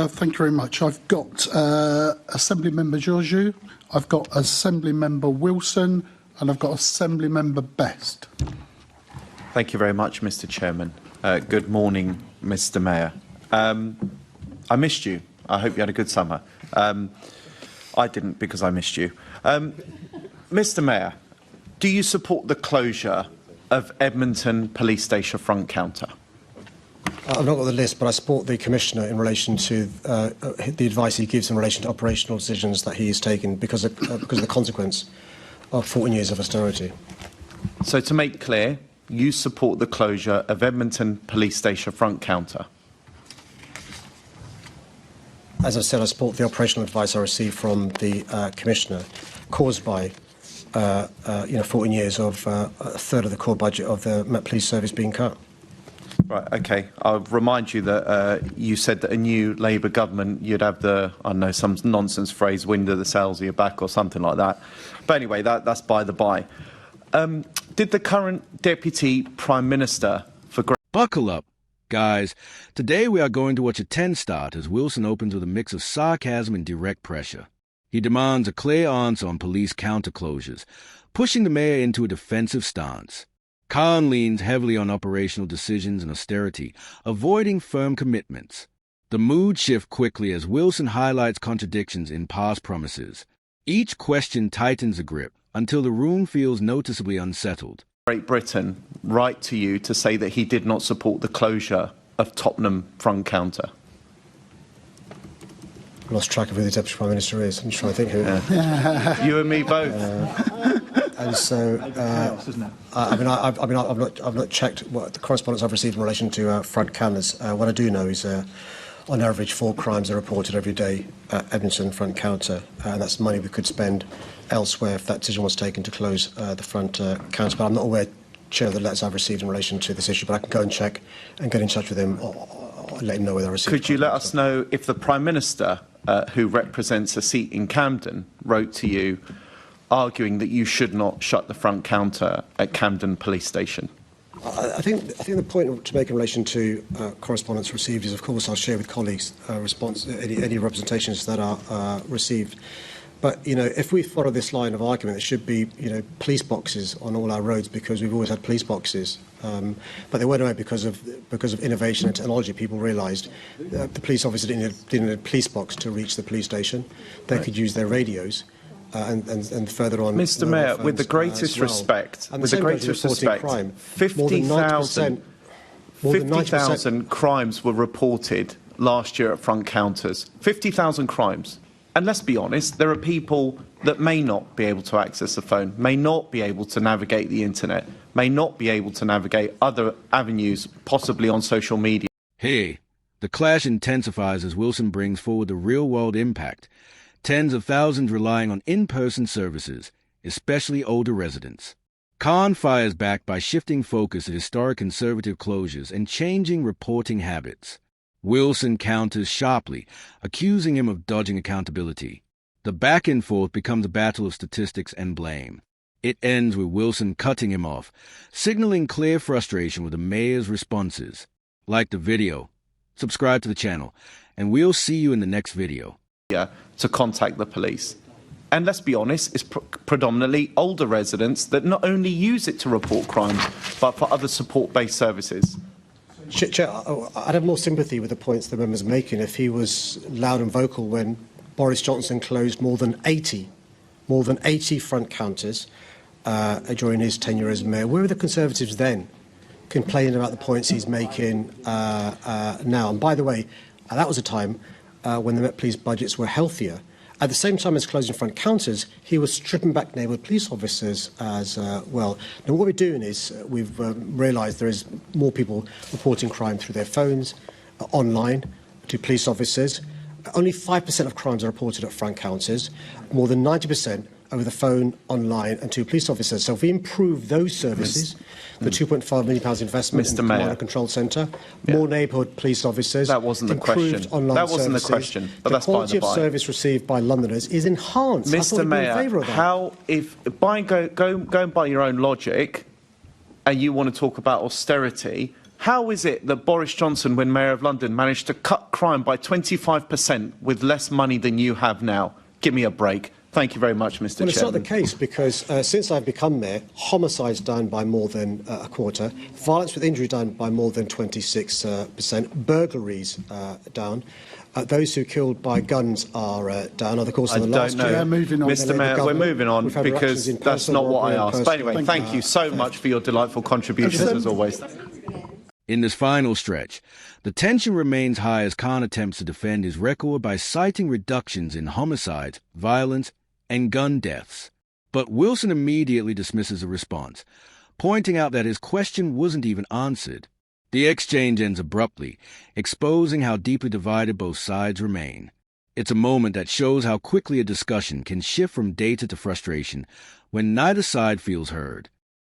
Thank you very much. I've got Assembly Member Georgiou, I've got Assembly Member Wilson, and I've got Assembly Member Best. Thank you very much, Mr. Chairman. Good morning, Mr. Mayor. I missed you. I hope you had a good summer. I didn't, because I missed you. Mr. Mayor, do you support the closure of Edmonton Police Station front counter? I've not got the list, but I support the Commissioner in relation to the advice he gives in relation to operational decisions that he has taken because of the consequence of 14 years of austerity. So to make clear, you support the closure of Edmonton Police Station front counter? As I said, I support the operational advice I received from the Commissioner, caused by 14 years of a third of the core budget of the Met Police Service being cut. Right, OK. I'll remind you that you said that a new Labour government, you'd have the, I don't know, some nonsense phrase, wind at the sails of your back or something like that. But anyway, that's by the by. Did the current Deputy Prime Minister for... Buckle up, guys. Today we are going to watch a 10-start as Wilson opens with a mix of sarcasm and direct pressure. He demands a clear answer on police counter-closures, pushing the mayor into a defensive stance. Khan leans heavily on operational decisions and austerity, avoiding firm commitments. The mood shifts quickly as Wilson highlights contradictions in past promises. Each question tightens the grip until the room feels noticeably unsettled. Great Britain write to you to say that he did not support the closure of Tottenham front counter? I lost track of who the Deputy Prime Minister is. I'm trying to think who. Yeah. You and me both. And so, I've not checked what the correspondence I've received in relation to front cameras. What I do know is, on average, 4 crimes are reported every day at Edmonton front counter, and that's money we could spend elsewhere if that decision was taken to close the front counter. But I'm not aware, Chair, of the letters I've received in relation to this issue. But I can go and check and get in touch with him or let him know whether I received. Could you let us know if the Prime Minister, who represents a seat in Camden, wrote to you arguing that you should not shut the front counter at Camden Police Station? I think the point to make in relation to correspondence received is, of course, I'll share with colleagues any representations that are received. But, if we follow this line of argument, there should be, police boxes on all our roads because we've always had police boxes. But they weren't made because of innovation and technology. People realised the police officer didn't need a police box to reach the police station. They could use their radios. And further on, Mr. Mayor, with the greatest respect, 50,000 crimes were reported last year at front counters. 50,000 crimes. And let's be honest, there are people that may not be able to access the phone, may not be able to navigate the internet, may not be able to navigate other avenues, possibly on social media. Hey, the clash intensifies as Wilson brings forward the real-world impact. Tens of thousands relying on in-person services, especially older residents. Khan fires back by shifting focus at historic conservative closures and changing reporting habits. Wilson counters sharply, accusing him of dodging accountability. The back and forth becomes a battle of statistics and blame. It ends with Wilson cutting him off, signaling clear frustration with the mayor's responses. Like the video, subscribe to the channel, and we'll see you in the next video. To contact the police. And let's be honest, it's predominantly older residents that not only use it to report crimes, but for other support-based services. Chair, I'd have more sympathy with the points the member's making if he was loud and vocal when Boris Johnson closed more than 80 front counters during his tenure as mayor. Where were the Conservatives then, complaining about the points he's making now? And by the way, that was a time when the Met Police budgets were healthier. At the same time as closing front counters, he was stripping back neighbourhood police officers as well. Now, what we're doing is we've realised there is more people reporting crime through their phones, online, to police officers. Only 5% of crimes are reported at front counters, more than 90% over the phone, online, and to police officers. So if we improve those services, the £2.5 million investment in the Command and Control Centre, more neighbourhood police officers, that wasn't the question. Online that wasn't services, the question. But the that's by quality the of by. service received by Londoners is enhanced. Mr. Mayor, how if going by your own logic, and you want to talk about austerity, How is it that Boris Johnson, when Mayor of London, managed to cut crime by 25% with less money than you have now? Give me a break. Thank you very much, Mr. Well, it's Chairman. not the case, because since I've become mayor, homicides down by more than a quarter, violence with injury down by more than 26%, burglaries down. Those who killed by guns are down. Of course, in the last year, Yeah, moving on. Mr. Mayor, we're moving on because that's not what I asked. But anyway, thank you so much for your delightful contributions as always. In this final stretch, the tension remains high as Khan attempts to defend his record by citing reductions in homicides, violence, and gun deaths. But Wilson immediately dismisses the response, pointing out that his question wasn't even answered. The exchange ends abruptly, exposing how deeply divided both sides remain. It's a moment that shows how quickly a discussion can shift from data to frustration when neither side feels heard.